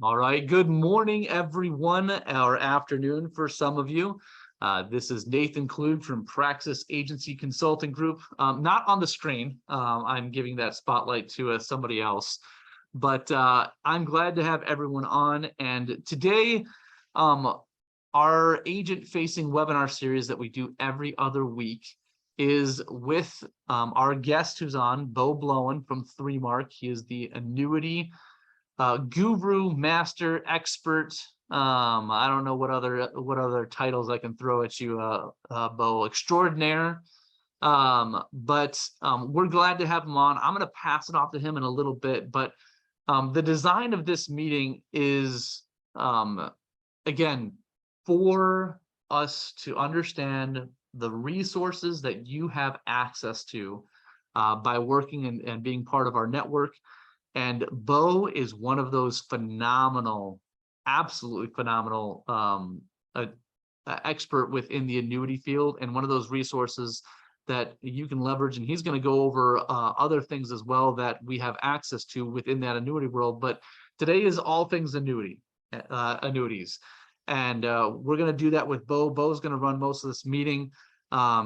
All right. Good morning, everyone, or afternoon for some of you. This is Nathan Klug from Praxis Agency Consulting Group. Not on the screen. I'm giving that spotlight to somebody else. But I'm glad to have everyone on. And today, our agent-facing webinar series that we do every other week is with our guest who's on, Beau Blouin from 3Mark. He is the annuity guru, master, expert. I don't know what other titles I can throw at you, Beau, extraordinaire. But we're glad to have him on. I'm going to pass it off to him in a little bit, but the design of this meeting is, again, for us to understand the resources that you have access to by working and being part of our network. And Beau is one of those phenomenal, absolutely phenomenal expert within the annuity field, and one of those resources that you can leverage. And he's going to go over other things as well that we have access to within that annuity world. But today is all things annuities. And we're going to do that with Beau. Beau's going to run most of this meeting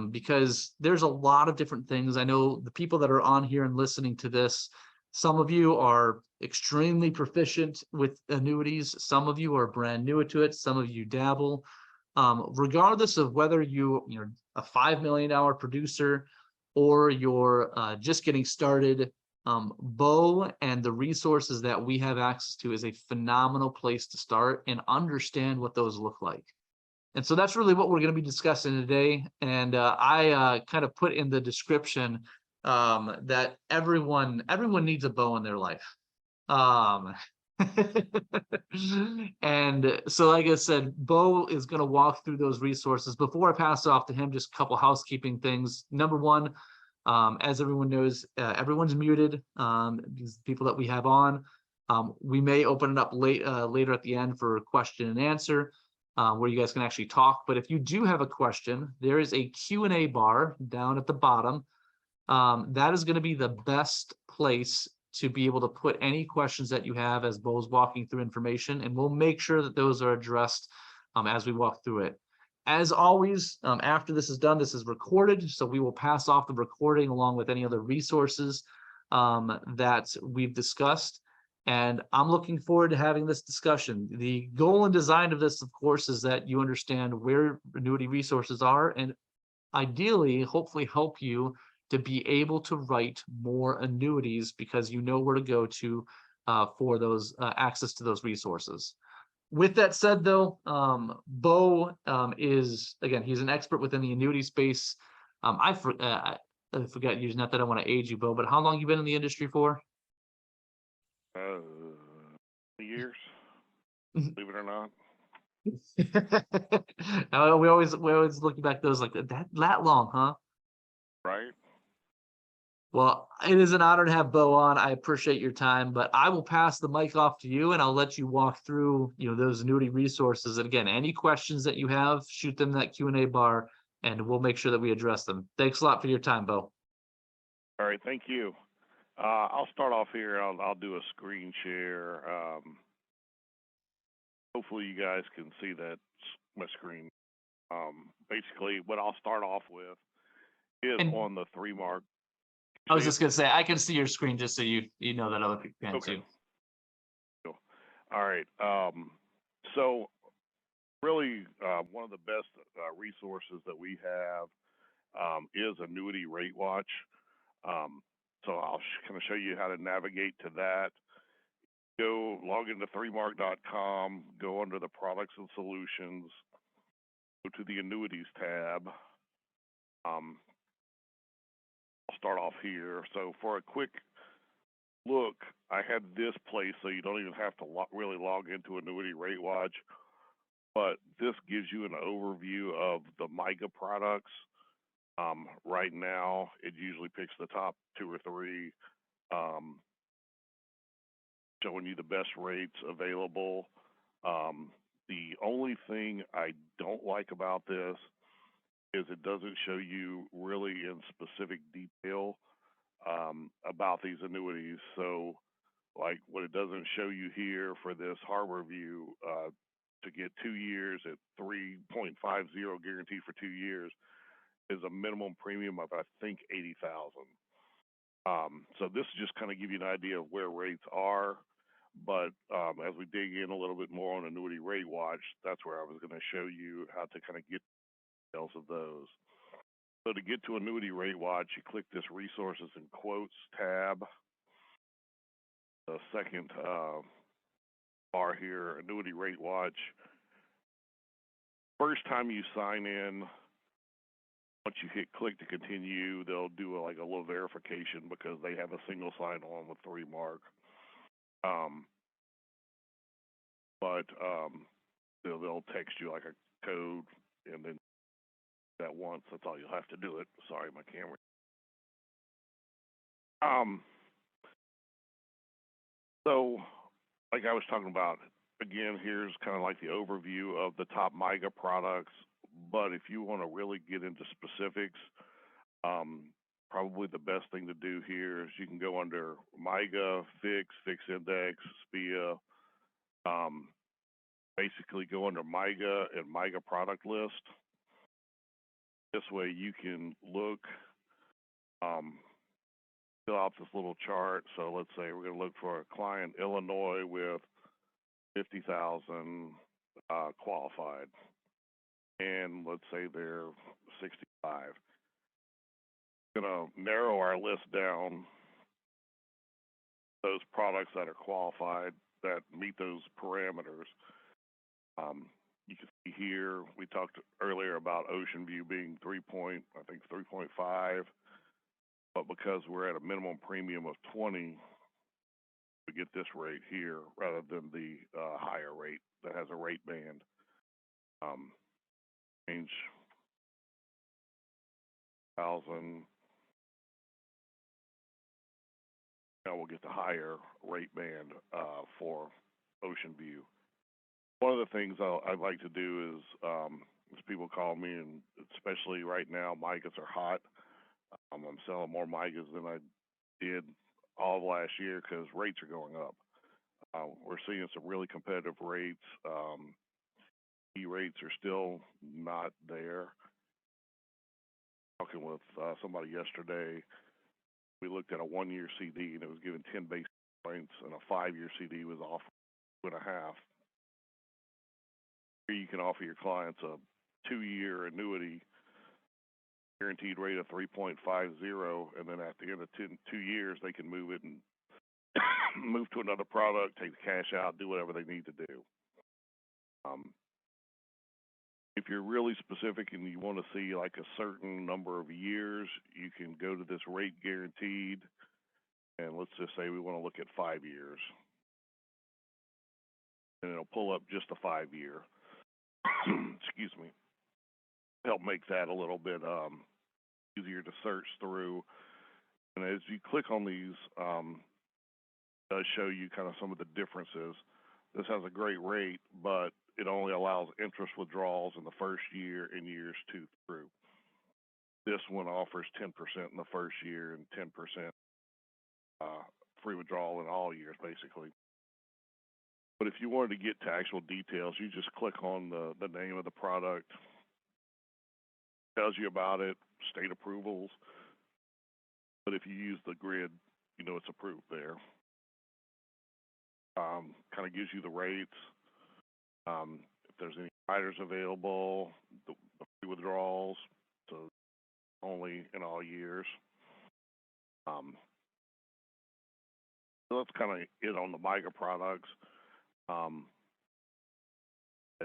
because there's a lot of different things. I know the people that are on here and listening to this, some of you are extremely proficient with annuities. Some of you are brand new to it. Some of you dabble. Regardless of whether you're a $5 million producer or you're just getting started, Beau and the resources that we have access to is a phenomenal place to start and understand what those look like. And so that's really what we're going to be discussing today. And I kind of put in the description that everyone needs a Beau in their life. And so, like I said, Beau is going to walk through those resources. Before I pass it off to him, just a couple housekeeping things. Number one, as everyone knows, everyone's muted. These people that we have on, we may open it up later at the end for question and answer, where you guys can actually talk. But if you do have a question, there is a Q&A bar down at the bottom. That is going to be the best place to be able to put any questions that you have as Beau's walking through information, and we'll make sure that those are addressed as we walk through it. As always, after this is done, this is recorded, so we will pass off the recording along with any other resources that we've discussed. And I'm looking forward to having this discussion. The goal and design of this, of course, is that you understand where annuity resources are and ideally, hopefully help you to be able to write more annuities because you know where to go to for those access to those resources. With that said, though, Beau is, again, he's an expert within the annuity space. I forget, not that I want to age you, Beau, but how long you been in the industry for? Years, believe it or not. we always look back those like that long, huh? Right. Well, it is an honor to have Beau on. I appreciate your time, but I will pass the mic off to you and I'll let you walk through, those annuity resources. And again, any questions that you have, shoot them in that Q&A bar and we'll make sure that we address them. Thanks a lot for your time, Beau. All right. Thank you. I'll start off here. I'll do a screen share. Hopefully you guys can see that my screen. Basically what I'll start off with is on the 3Mark. I was just going to say, I can see your screen just so you know that other people can too. Cool. All right. So really one of the best resources that we have is Annuity Rate Watch. So I'll kind of show you how to navigate to that. Go log into 3mark.com, go under the products and solutions, go to the annuities tab. I'll start off here. So for a quick look, I had this place so you don't even have to really log into Annuity Rate Watch, but this gives you an overview of the MIGA products. Right now, it usually picks the top 2 or 3, showing you the best rates available. The only thing I don't like about this is it doesn't show you really in specific detail about these annuities. So Like what it doesn't show you here for this Harbor View, to get 2 years at 3.50 guaranteed for 2 years is a minimum premium of I think 80,000. So this is just kind of give you an idea of where rates are. But as we dig in a little bit more on Annuity Rate Watch, that's where I was going to show you how to kind of get details of those. So to get to Annuity Rate Watch, you click this Resources and Quotes tab. The second bar here, Annuity Rate Watch. First time you sign in, once you hit click to continue, they'll do like a little verification because they have a single sign-on with 3 mark. But they'll text you like a code, and then that once. That's all you'll have to do it. Sorry, my camera. So, like I was talking about, again, here's kind of like the overview of the top MIGA products. But if you want to really get into specifics, probably the best thing to do here is you can go under MIGA, Fixed Index, SPIA. Basically go under MIGA and MIGA product list. This way you can look, fill out this little chart. So let's say we're going to look for a client Illinois with 50,000 qualified, and let's say they're 65. We're going to narrow our list down those products that are qualified that meet those parameters. You can see here we talked earlier about Ocean View being 3.5, but because we're at a minimum premium of 20, we get this rate here rather than the higher rate that has a rate band. Change 1,000. Now we'll get the higher rate band for Ocean View. One of the things I'd like to do is, as people call me, and especially right now, MIGAs are hot. I'm selling more MIGAs than I did all of last year because rates are going up. We're seeing some really competitive rates. E-rates are still not there. Talking with somebody yesterday, we looked at a 1-year CD and it was given 10 basis points, and a 5-year CD was off 2.5. Here you can offer your clients a 2-year annuity, guaranteed rate of 3.50, and then at the end of 2 years, they can move it and move to another product, take the cash out, do whatever they need to do. If you're really specific and you want to see like a certain number of years, you can go to this rate guaranteed, and let's just say we want to look at 5 years, and it'll pull up just the 5-year. Excuse me. Help make that a little bit easier to search through. And as you click on these, it does show you kind of some of the differences. This has a great rate, but it only allows interest withdrawals in the first year and years 2 through. This one offers 10% in the first year and 10% free withdrawal in all years, basically. But if you wanted to get to actual details, you just click on the name of the product, tells you about it, state approvals. But if you use the grid, you know it's approved there. Kind of gives you the rates, if there's any riders available, the free withdrawals, so only in all years. So that's kind of it on the MIGA products. And,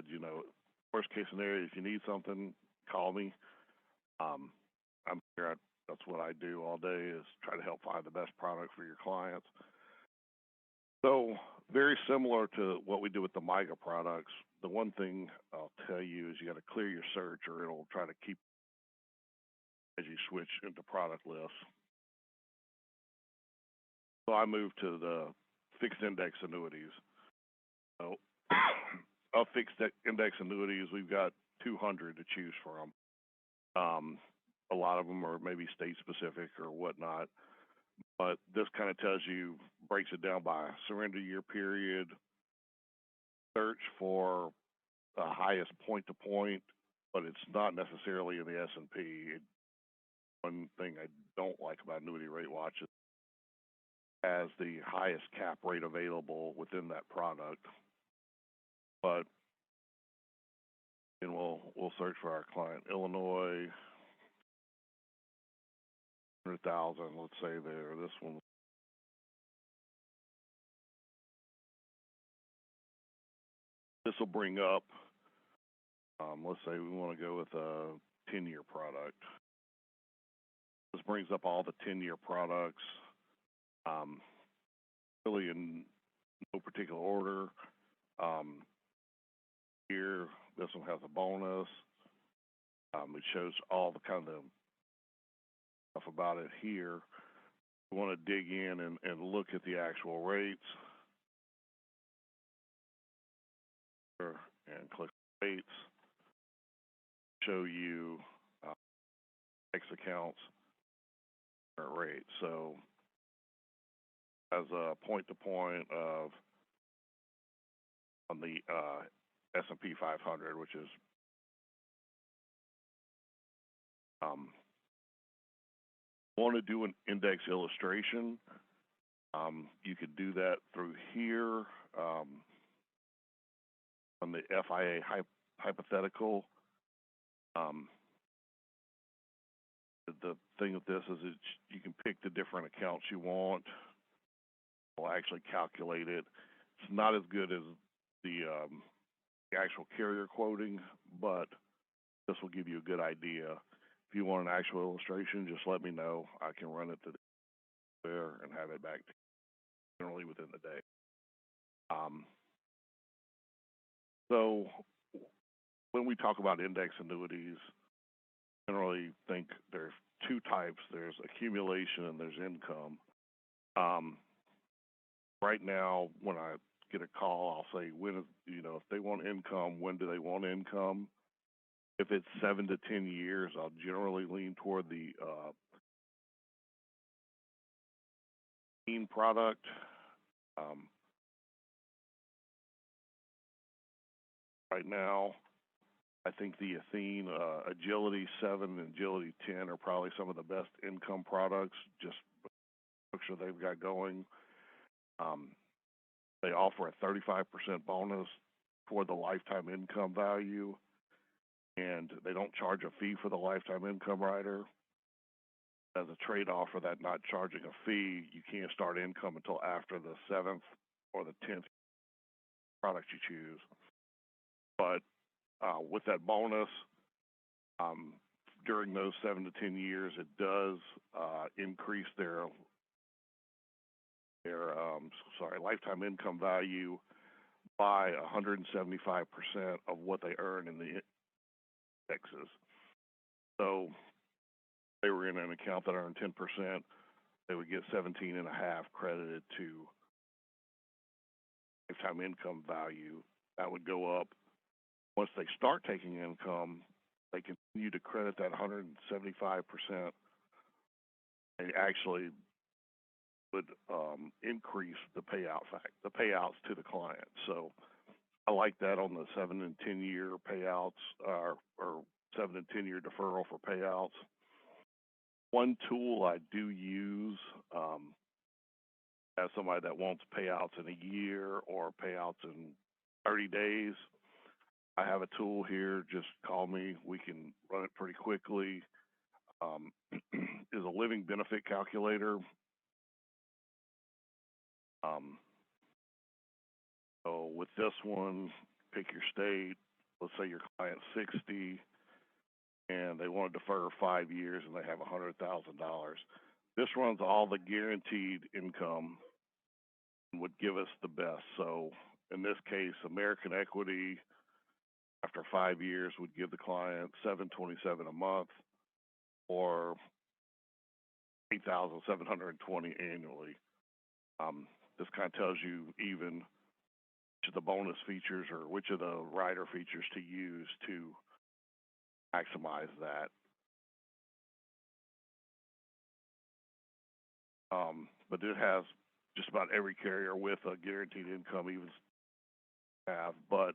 you know, worst case scenario, if you need something, call me. I'm here. That's what I do all day, is try to help find the best product for your clients. So very similar to what we do with the MIGA products. The one thing I'll tell you is you got to clear your search, or it'll try to keep as you switch into product lists. So I moved to the fixed index annuities. So of fixed index annuities, we've got 200 to choose from. A lot of them are maybe state specific or whatnot, but this kind of tells you breaks it down by surrender year period, search for the highest point to point, but it's not necessarily in the S&P. One thing I don't like about Annuity Rate Watch is it has the highest cap rate available within that product. But and we'll search for our client, Illinois, 100,000. Let's say there. This one. This will bring up. Let's say we want to go with a 10-year product. This brings up all the 10-year products, really in no particular order. Here, this one has a bonus. It shows all the kind of stuff about it here. We want to dig in and look at the actual rates. And click rates. Show you X accounts rate. So as a point to point of on the S&P 500, which is want to do an index illustration, you could do that through here on the FIA hypothetical. The thing with this is you can pick the different accounts you want. We'll actually calculate it. It's not as good as the actual carrier quoting, but this will give you a good idea. If you want an actual illustration, just let me know. I can run it to there and have it back to you generally within the day. So when we talk about index annuities, generally think there's two types. There's accumulation and there's income. Right now, when I get a call, I'll say, when, if they want income, when do they want income? If it's 7 to 10 years, I'll generally lean toward the product. Right now, I think the Athene Agility 7 and Agility 10 are probably some of the best income products, just the structure they've got going. They offer a 35% bonus for the lifetime income value, and they don't charge a fee for the lifetime income rider. As a trade-off for that not charging a fee, you can't start income until after the 7th or the 10th product you choose. But with that bonus, during those 7 to 10 years, it does increase their lifetime income value by 175% of what they earn in the indexes. So if they were in an account that earned 10%, they would get 17.5 credited to lifetime income value. That would go up. Once they start taking income, they continue to credit that 175%. They actually would increase the payouts to the client. So I like that on the 7 and 10 year payouts or 7 and 10 year deferral for payouts. One tool I do use as somebody that wants payouts in a year or payouts in 30 days, I have a tool here. Just call me. We can run it pretty quickly. Is a living benefit calculator. So with this one, pick your state. Let's say your client's 60 and they want to defer 5 years and they have $100,000. This runs all the guaranteed income and would give us the best. So in this case, American Equity, after 5 years, would give the client $727 a month or $8,720 annually. This kind of tells you even which of the bonus features or which of the rider features to use to maximize that. But it has just about every carrier with a guaranteed income even have, but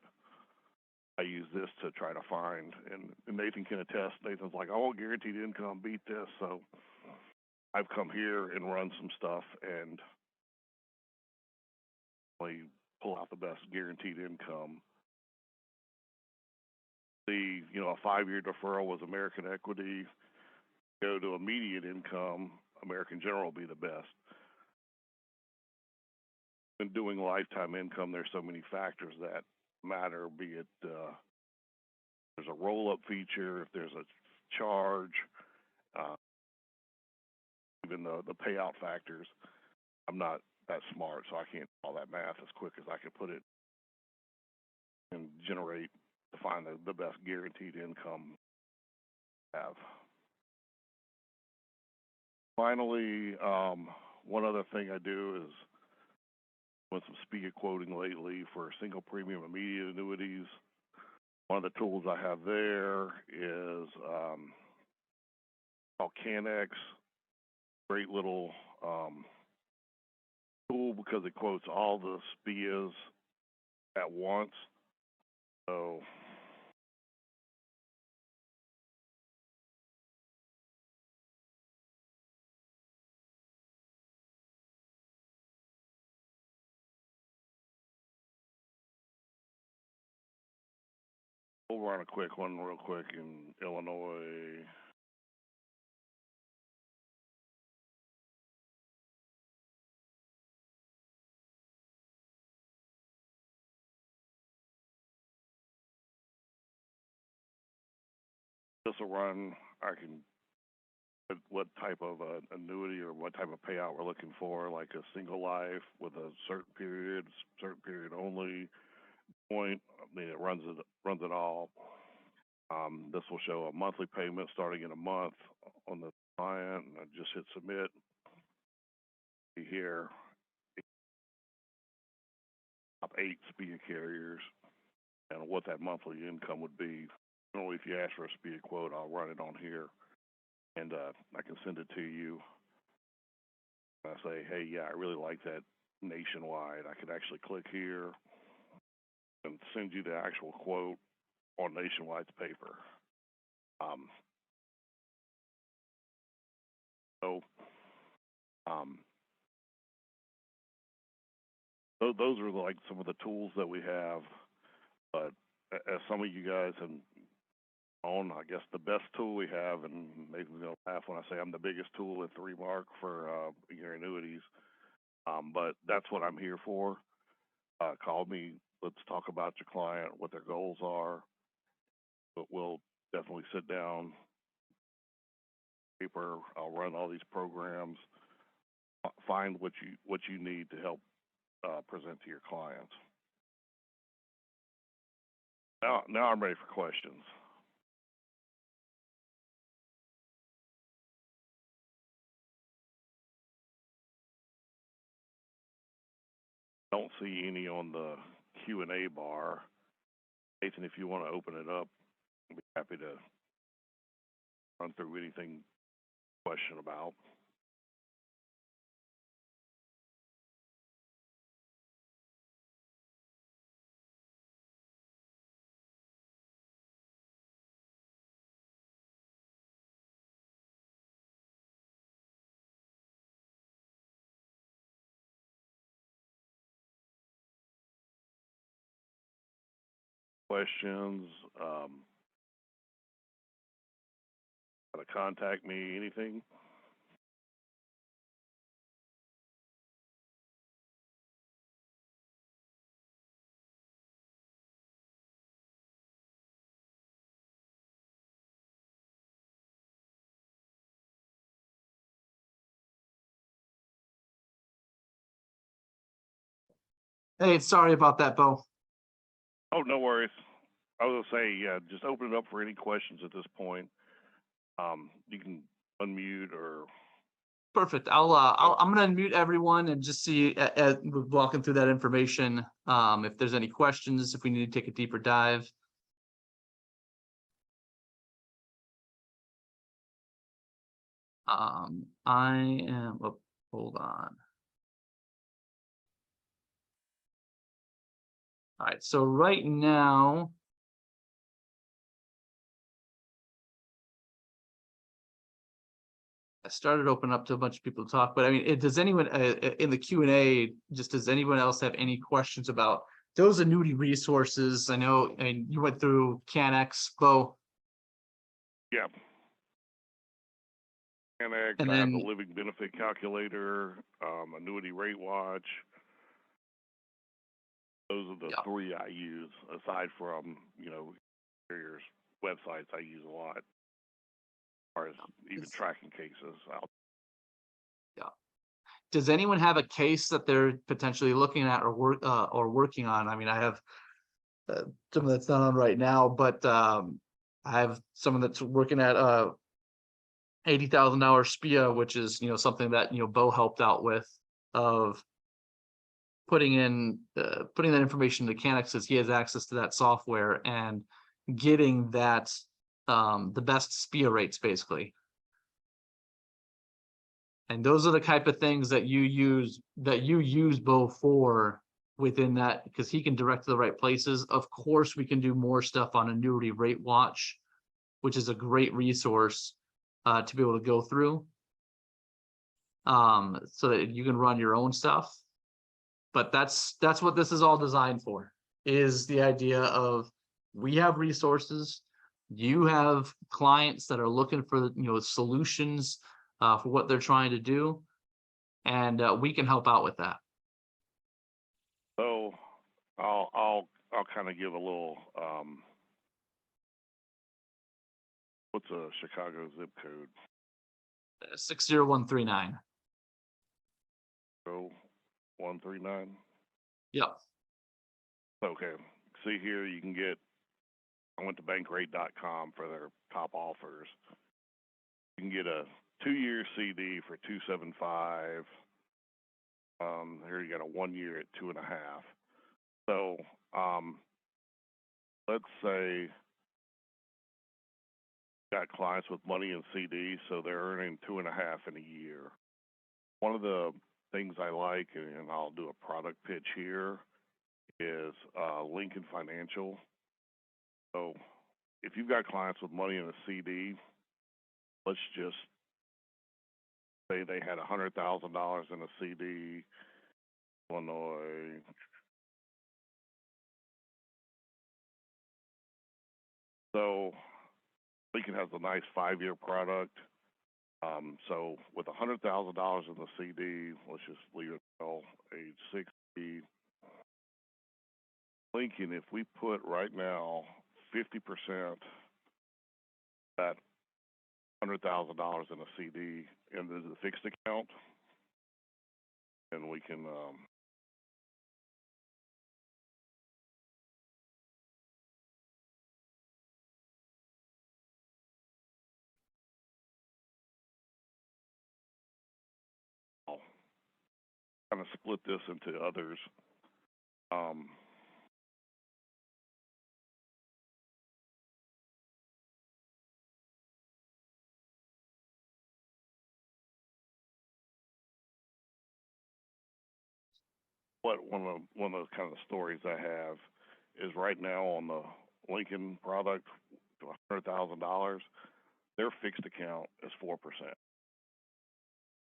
I use this to try to find, and Nathan can attest. Nathan's like, I want guaranteed income, beat this. So I've come here and run some stuff and really pull out the best guaranteed income. A 5-year deferral was American Equity. Go to immediate income, American General will be the best. In doing lifetime income, there's so many factors that matter, be it there's a roll-up feature, if there's a charge, even the payout factors. I'm not that smart, so I can't do all that math as quick as I can put it and generate to find the best guaranteed income I have. Finally, one other thing I do is doing some speed quoting lately for single premium immediate annuities. One of the tools I have there is called CanX. Great little tool because it quotes all the SPIAs at once. So we'll run a quick one real quick in Illinois. This will run, I can put what type of annuity or what type of payout we're looking for, like a single life with a certain period only point. I mean, it runs it all. This will show a monthly payment starting in a month on the client, and I just hit submit. Here, top 8 SPIA carriers and what that monthly income would be. Normally, if you ask for a SPIA quote, I'll run it on here, and I can send it to you. I say, hey, yeah, I really like that nationwide. I could actually click here and send you the actual quote on Nationwide's paper. Those are like some of the tools that we have. But as some of you guys have known, I guess the best tool we have, and Nathan's gonna laugh when I say I'm the biggest tool at 3Mark for your annuities. But that's what I'm here for. Call me. Let's talk about your client, what their goals are. But we'll definitely sit down. Paper. I'll run all these programs. Find what you need to help present to your clients. Now I'm ready for questions. Don't see any on the Q&A bar. Nathan, if you want to open it up, I'd be happy to run through anything question about. Questions, how to contact me, anything. Hey, sorry about that, Beau. Oh, no worries. I was gonna say, yeah, just open it up for any questions at this point. You can unmute or. Perfect. I'm gonna unmute everyone and just see as we're walking through that information. If there's any questions, if we need to take a deeper dive. I am. Oh, hold on. All right, so right now, I started opening up to a bunch of people to talk, but I mean, does anyone in the Q&A, just does anyone else have any questions about those annuity resources? I know, and you went through CanX, Beau, Yeah. Annex, and I have the then, living benefit calculator, annuity rate watch. Those are the yeah, three I use, aside from, carriers' websites I use a lot, as far as even it's- tracking cases out. yeah. Does anyone have a case that they're potentially looking at or working on? I mean, I have someone that's not on right now, but I have someone that's working at $80,000 SPIA, which is something that Beau helped out with, of putting that information into Canex, as he has access to that software, and getting that the best SPIA rates basically. And those are the type of things that you use Beau for within that, because he can direct to the right places. Of course, we can do more stuff on Annuity Rate Watch, which is a great resource to be able to go through, so that you can run your own stuff. But that's what this is all designed for, is the idea of, we have resources, you have clients that are looking for solutions for what they're trying to do, and we can help out with that. So I'll kind of give a little, what's a Chicago zip code? 60139. 139. Yep. Okay. See here, you can get. I went to bankrate.com for their top offers. You can get a 2-year CD for $275. Here you got a 1 year at 2.5. So let's say you got clients with money in CDs, so they're earning 2.5 in a year. One of the things I like, and I'll do a product pitch here, is Lincoln Financial. So if you've got clients with money in a CD, let's just say they had $100,000 in a CD, Illinois. So Lincoln has a nice 5-year product. So with $100,000 in the CD, let's just leave it till age 60. Lincoln, if we put right now 50% that $100,000 in a CD into the fixed account, and we can kind of split this into others. What one of the kind of stories I have is right now on the Lincoln product, $100,000, their fixed account is 4%.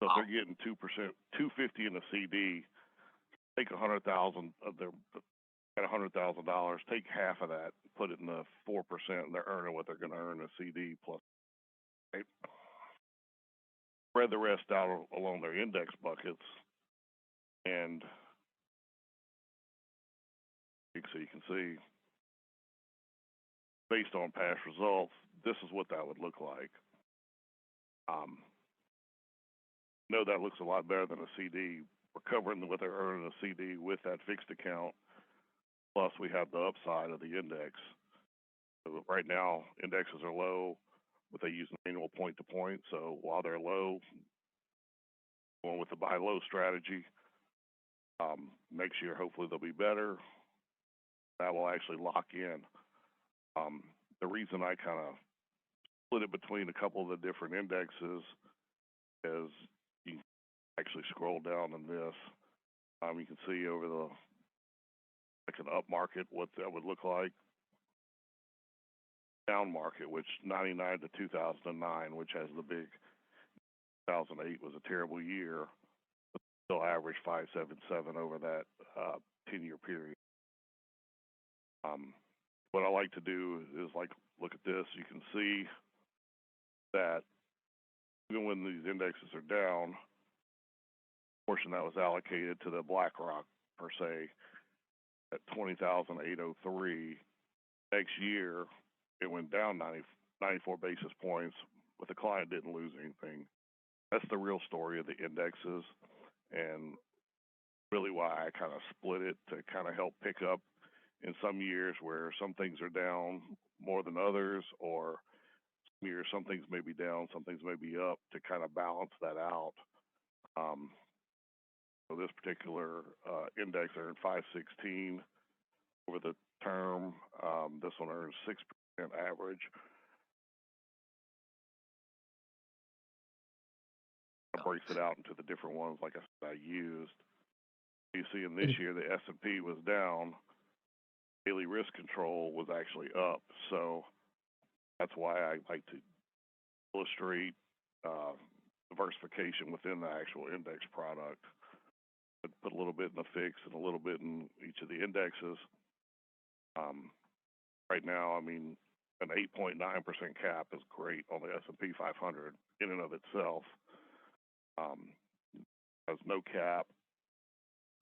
So if they're getting 2%, 250 in a CD, take 100,000 of their at $100,000, take half of that, put it in the 4%, and they're earning what they're going to earn in a CD plus. Right? Spread the rest out along their index buckets, and so you can see, based on past results, this is what that would look like. No, that looks a lot better than a CD. We're covering what they're earning in a CD with that fixed account, plus we have the upside of the index. So right now, indexes are low, but they use an annual point to point. So while they're low, going with the buy low strategy, next year hopefully they'll be better. That will actually lock in. The reason I kind of split it between a couple of the different indexes is you can actually scroll down in this. You can see over the like an up market, what that would look like. Down market, which 99 to 2009, which has the big 2008 was a terrible year, but still averaged 577 over that 10-year period. What I like to do is like look at this. You can see that even when these indexes are down, portion that was allocated to the BlackRock per se at 20,803. Next year, it went down 94 basis points, but the client didn't lose anything. That's the real story of the indexes, and really why I kind of split it to kind of help pick up in some years where some things are down more than others, or some years some things may be down, some things may be up, to kind of balance that out. So this particular index earned 516 over the term. This one earns 6% average. It breaks it out into the different ones, like I said, I used. You see, in this year, the S&P was down. Daily risk control was actually up. So that's why I like to illustrate diversification within the actual index product. Put a little bit in the fix and a little bit in each of the indexes. Right now, I mean, an 8.9% cap is great on the S&P 500 in and of itself. Has no cap,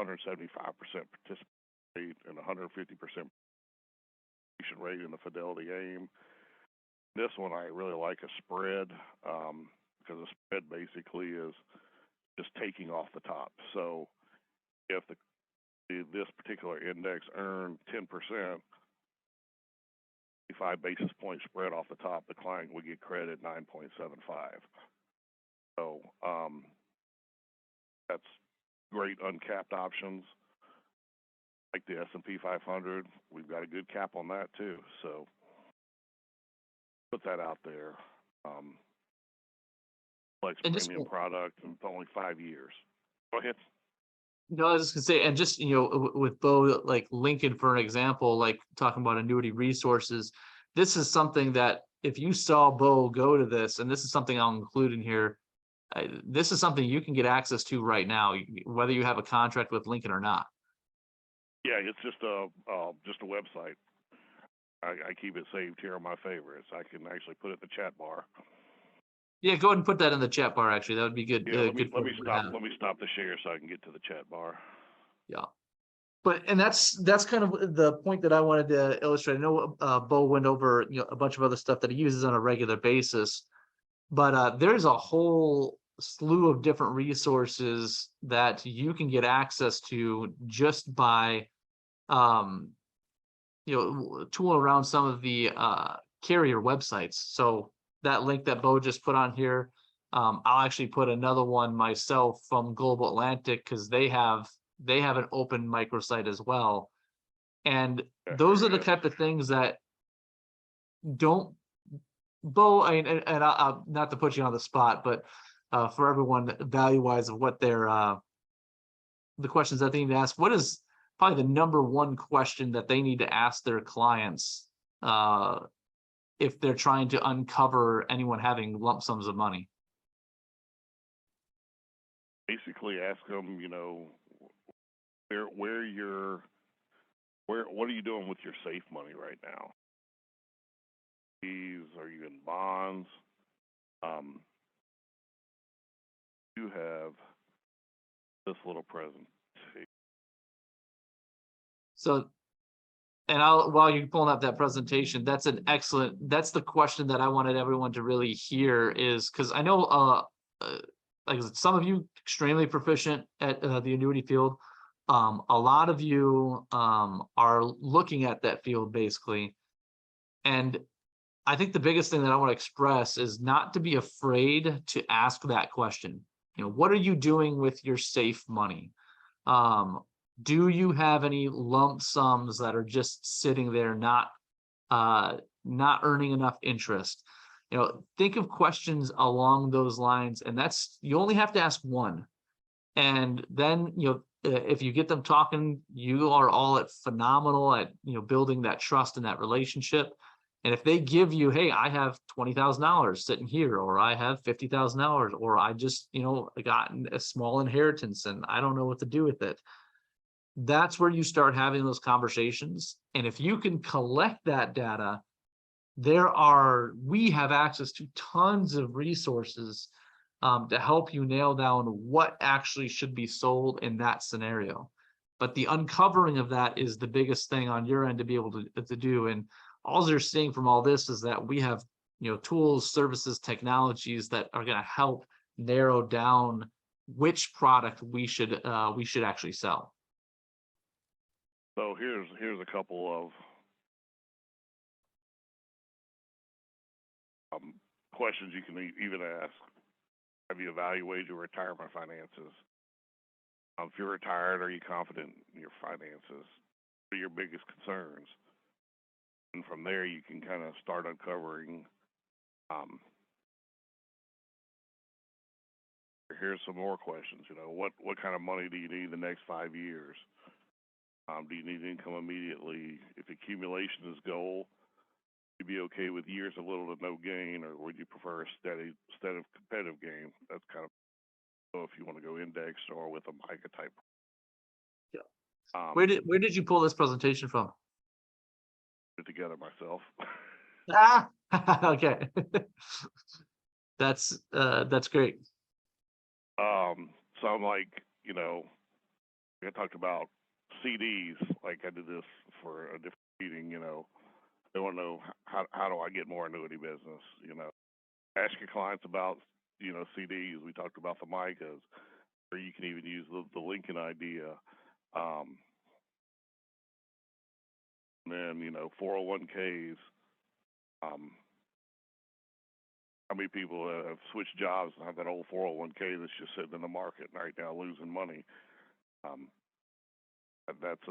175% participation rate, and 150% participation rate in the Fidelity AIM. This one I really like a spread, because the spread basically is just taking off the top. So if this particular index earned 10%, 5 basis point spread off the top, the client would get credit 9.75. So that's great uncapped options. Like the S&P 500, we've got a good cap on that too. So put that out there. Flex premium product, and only 5 years. Go ahead. No, I was just gonna say, and just, with Beau, like Lincoln, for an example, like talking about annuity resources, this is something that if you saw Beau go to this, and this is something I'll include in here, this is something you can get access to right now, whether you have a contract with Lincoln or not. Yeah, it's just a website. I keep it saved here on my favorites. I can actually put it in the chat bar. Yeah, go ahead and put that in the chat bar. Actually, that would be good. Yeah, let me stop the share so I can get to the chat bar. Yeah, and that's kind of the point that I wanted to illustrate. I know Beau went over a bunch of other stuff that he uses on a regular basis, but there's a whole slew of different resources that you can get access to just by tooling around some of the carrier websites. So that link that Beau just put on here, I'll actually put another one myself from Global Atlantic, because they have an open microsite as well. And those are the type of things that don't, Beau, and I'll not to put you on the spot, but for everyone, value wise of what they're the questions that they need to ask, what is probably the number one question that they need to ask their clients if they're trying to uncover anyone having lump sums of money? Basically ask them, what are you doing with your safe money right now? Are you in bonds? You have this little presentation. So, and while you're pulling up that presentation, that's the question that I wanted everyone to really hear, is because I know like some of you extremely proficient at the annuity field. A lot of you are looking at that field basically. And I think the biggest thing that I want to express is not to be afraid to ask that question. What are you doing with your safe money? Do you have any lump sums that are just sitting there, not earning enough interest? Think of questions along those lines, and you only have to ask one. And then, if you get them talking, you are all at phenomenal at, building that trust and that relationship. And if they give you, hey, I have $20,000 sitting here, or I have $50,000, or I just, gotten a small inheritance and I don't know what to do with it. That's where you start having those conversations. And if you can collect that data, we have access to tons of resources to help you nail down what actually should be sold in that scenario. But the uncovering of that is the biggest thing on your end to be able to do. And all you're seeing from all this is that we have, tools, services, technologies that are going to help narrow down which product we should actually sell. So here's a couple of questions you can even ask. Have you evaluated your retirement finances? If you're retired, are you confident in your finances? What are your biggest concerns? And from there, you can kind of start uncovering. Here's some more questions. What kind of money do you need the next 5 years? Do you need income immediately? If accumulation is goal, you'd be okay with years of little to no gain, or would you prefer a steady competitive gain? That's kind of if you want to go indexed or with a MICA type. Yeah. Where did you pull this presentation from? Put it together myself. Okay. That's great. So I'm like, I talked about CDs. Like I did this for a different meeting. They want to know how do I get more annuity business. Ask your clients about CDs. We talked about the MICAs, or you can even use the Lincoln idea. And then 401ks. How many people have switched jobs and have that old 401k that's just sitting in the market right now losing money? That's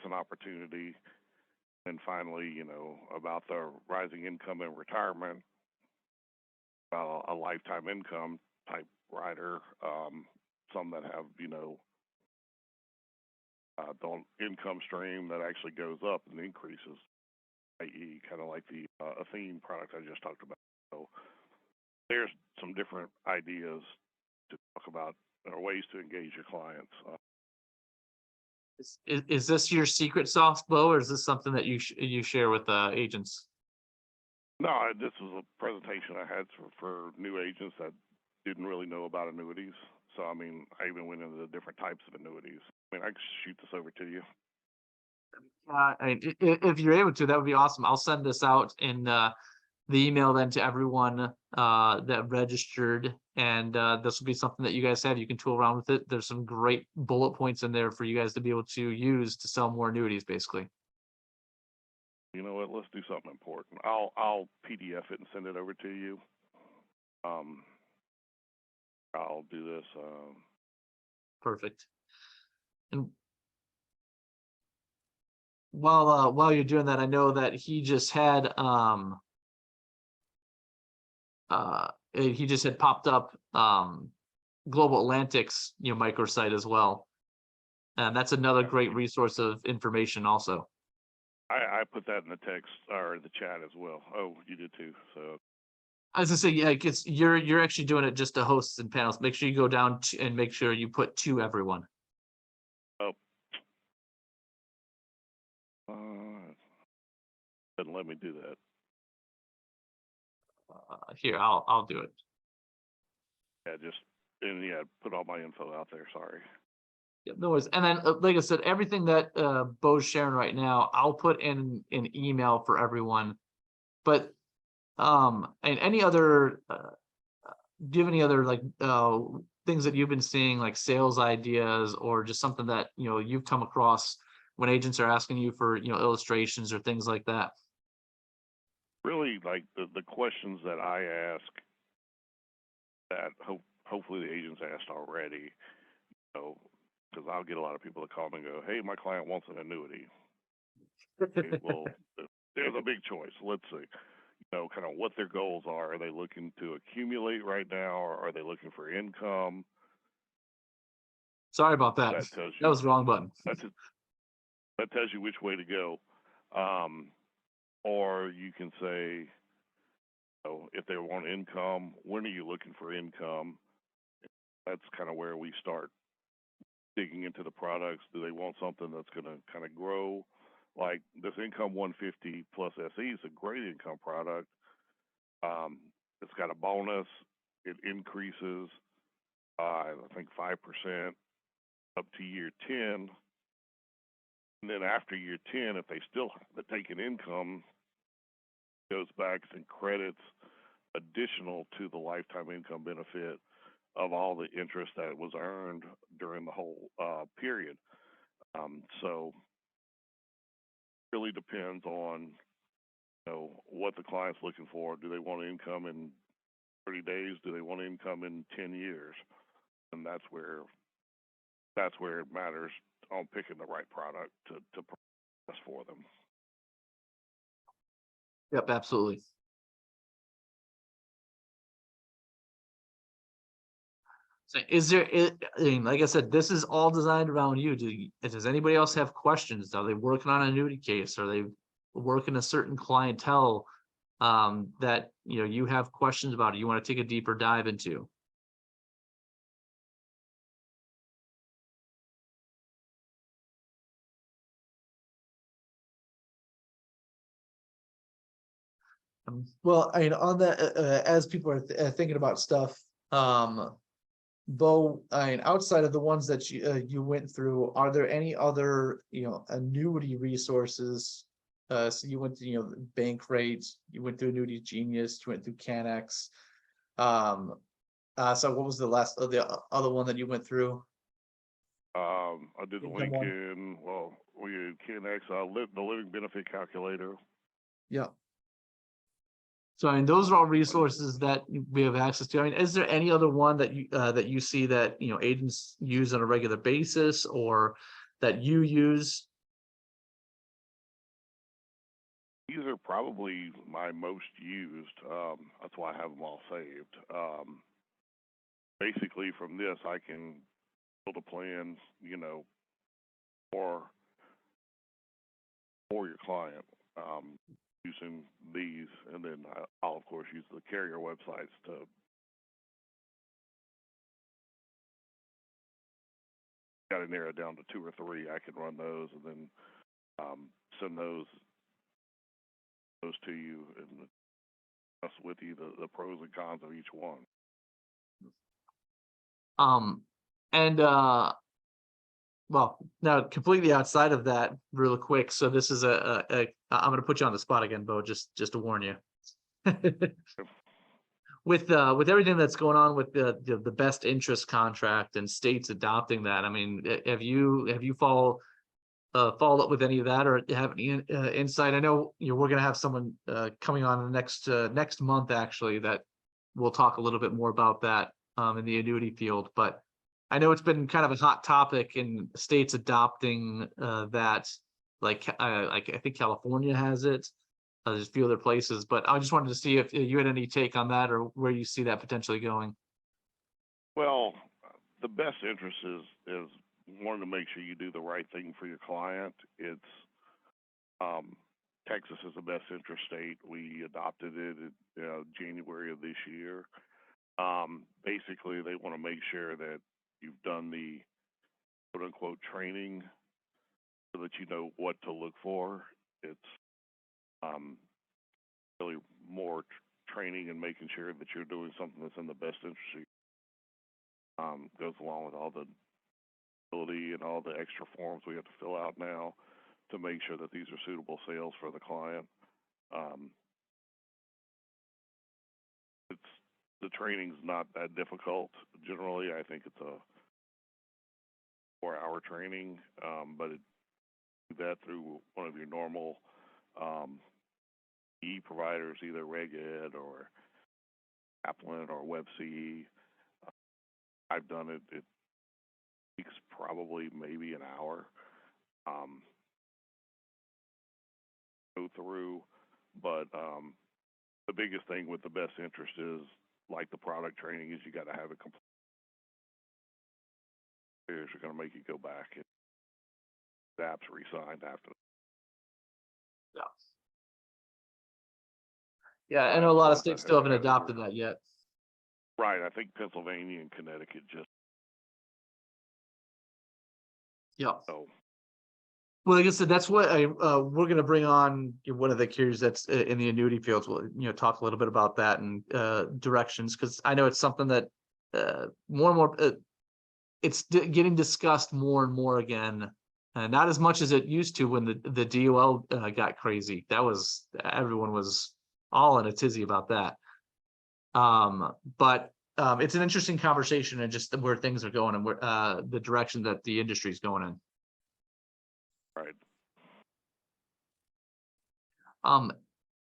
an opportunity. And finally, about the rising income in retirement, about a lifetime income type rider. Some that have the income stream that actually goes up and increases, i.e., kind of like the Athene product I just talked about. So there's some different ideas to talk about or ways to engage your clients. Is this your secret sauce, Beau, or is this something that you share with agents? No, this was a presentation I had for new agents that didn't really know about annuities. So, I even went into the different types of annuities. I can shoot this over to you. If you're able to, that would be awesome. I'll send this out in the email then to everyone that registered, and this will be something that you guys have. You can tool around with it. There's some great bullet points in there for you guys to be able to use to sell more annuities, basically. You know what? Let's do something important. I'll PDF it and send it over to you. I'll do this. Perfect. And while you're doing that, I know that he just had popped up Global Atlantic's microsite as well, and that's another great resource of information also. I put that in the text or the chat as well. Oh, you did too. So as I say, yeah, it's you're actually doing it just to hosts and panels. Make sure you go down and make sure you put to everyone. Oh, doesn't let me do that. Here, I'll do it. Yeah, put all my info out there. Sorry. Yeah, no worries. And then, like I said, everything that Beau's sharing right now, I'll put in an email for everyone. But and any other, do you have any other like things that you've been seeing, like sales ideas, or just something that you've come across when agents are asking you for illustrations or things like that? Really, like the questions that I ask that hopefully the agents asked already, because I'll get a lot of people that call me and go, "Hey, my client wants an annuity." Okay, well, there's a big choice. Let's see, kind of what their goals are. Are they looking to accumulate right now, or are they looking for income? Sorry about that. That tells That you was the wrong button. that's a, that tells you which way to go. Um, or you can say, if they want income, when are you looking for income? That's kind of where we start digging into the products. Do they want something that's going to kind of grow? Like this Income 150 plus SE is a great income product. Um, it's got a bonus. It increases, I think 5% up to year 10. And then after year 10, if they still take an income, it goes back and credits additional to the lifetime income benefit of all the interest that was earned during the whole period. So it really depends on what the client's looking for. Do they want income in 30 days? Do they want income in 10 years? And that's where it matters on picking the right product to process for them. Yep, absolutely. So I mean, like I said, this is all designed around you. Does anybody else have questions? Are they working on an annuity case? Are they working a certain clientele that you have questions about, or you want to take a deeper dive into? Well, I mean, on that, as people are thinking about stuff, Beau, I mean, outside of the ones that you went through, are there any other annuity resources? So you went to bank rates, you went through Annuity Genius, you went through Canex. So what was the other one that you went through? I did the Income one. Lincoln. Well, we did KNX. The living benefit calculator. Yeah. So I mean, those are all I did. resources that we have access to. I mean, is there any other one that you see that agents use on a regular basis, or that you use? These are probably my most used. That's why I have them all saved. Basically, from this, I can build a plan, for your client, using these, and then I'll of course use the carrier websites to got to narrow it down to 2 or 3. I can run those and then send those to you and discuss with you the pros and cons of each one. And well, now completely outside of that, real quick. So this is I'm going to put you on the spot again, Beau, just to warn you. With everything that's going on with the best interest contract and states adopting that, I mean, have you followed up with any of that, or have any insight? I know we're going to have someone coming on next month actually that will talk a little bit more about that in the annuity field, but I know it's been kind of a hot topic in states adopting that. Like I think California has it. There's a few other places, but I just wanted to see if you had any take on that, or where you see that potentially going. Well, the best interest is wanting to make sure you do the right thing for your client. It's Texas is the best interest state. We adopted it in January of this year. Basically, they want to make sure that you've done the quote unquote training so that you know what to look for. It's really more training and making sure that you're doing something that's in the best interest of you. Goes along with all the ability and all the extra forms we have to fill out now to make sure that these are suitable sales for the client. The training's not that difficult. Generally, I think it's a 4-hour training, but do that through one of your normal providers, either Reg Ed or Kaplan or WebCE. I've done it. It takes probably maybe an hour. Go through, but the biggest thing with the best interest is, like the product training, is you got to have it complete. Carriers are going to make you go back and apps re-signed after. Yeah. Yeah, I Right. know a lot So of states still haven't adopted that yet. Right. I think Pennsylvania and Connecticut just. Yeah. So. Well, like I said, that's what we're going to bring on one of the carriers that's in the annuity fields. We'll talk a little bit about that and directions, because I know it's something that more and more it's getting discussed more and more again. Not as much as it used to when the DOL got crazy. That was, everyone was all in a tizzy about that. But it's an interesting conversation, and just where things are going and where the direction that the industry is going in. Right.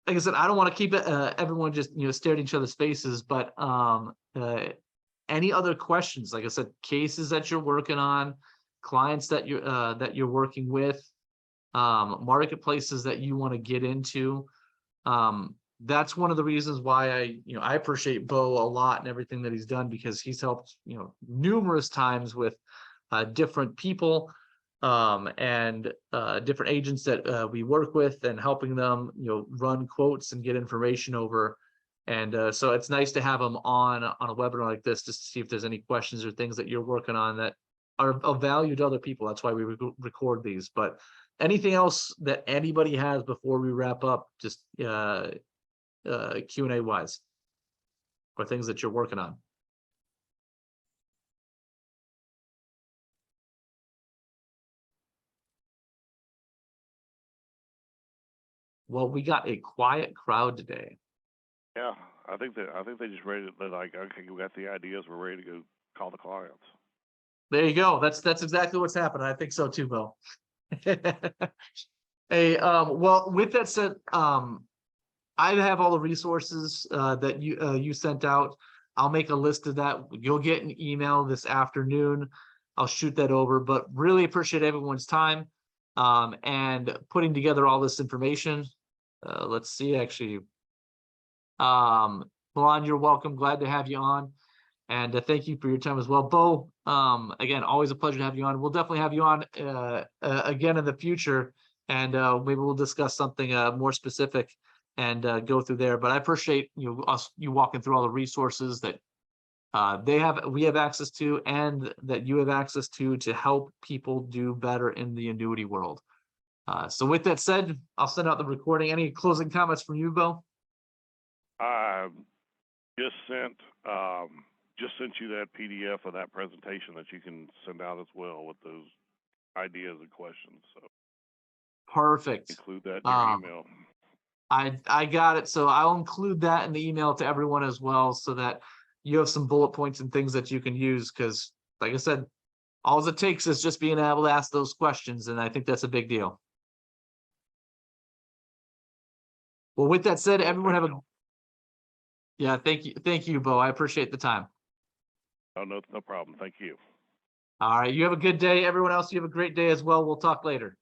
Like I said, I don't want to keep it everyone just staring at each other's faces, but any other questions? Like I said, cases that you're working on, clients that you're working with, marketplaces that you want to get into. That's one of the reasons why I appreciate Beau a lot and everything that he's done, because he's helped numerous times with different people and different agents that we work with, and helping them run quotes and get information over. And so it's nice to have him on a webinar like this, just to see if there's any questions or things that you're working on that are of value to other people. That's why we record these. But anything else that anybody has before we wrap up, just Q&A wise, or things that you're working on? Well, we got a quiet crowd today. Yeah, I think they just ready to, they're like, okay, we got the ideas, we're ready to go call the clients. There you go. That's exactly what's happening. I think so too, Bill. Hey, well, with that said, I have all the resources that you sent out. I'll make a list of that. You'll get an email this afternoon. I'll shoot that over, but really appreciate everyone's time and putting together all this information. Let's see, actually. Blouin, you're welcome. Glad to have you on. And thank you for your time as well. Beau, again, always a pleasure to have you on. We'll definitely have you on again in the future, and maybe we'll discuss something more specific and go through there. But I appreciate you walking through all the resources that we have access to, and that you have access to help people do better in the annuity world. So with that said, I'll send out the recording. Any closing comments from you, Beau? Just sent you that PDF of that presentation that you can send out as well with those ideas and questions. So perfect. Include that in your email. I got it. So I'll include that in the email to everyone as well, so that you have some bullet points and things that you can use. Because, like I said, all it takes is just being able to ask those questions, and I think that's a big deal. Well, with that said, everyone have a yeah. Thank you, Beau. I appreciate the time. Oh, no problem. Thank you. All right, you have a good day. Everyone else, you have a great day as well. We'll talk later.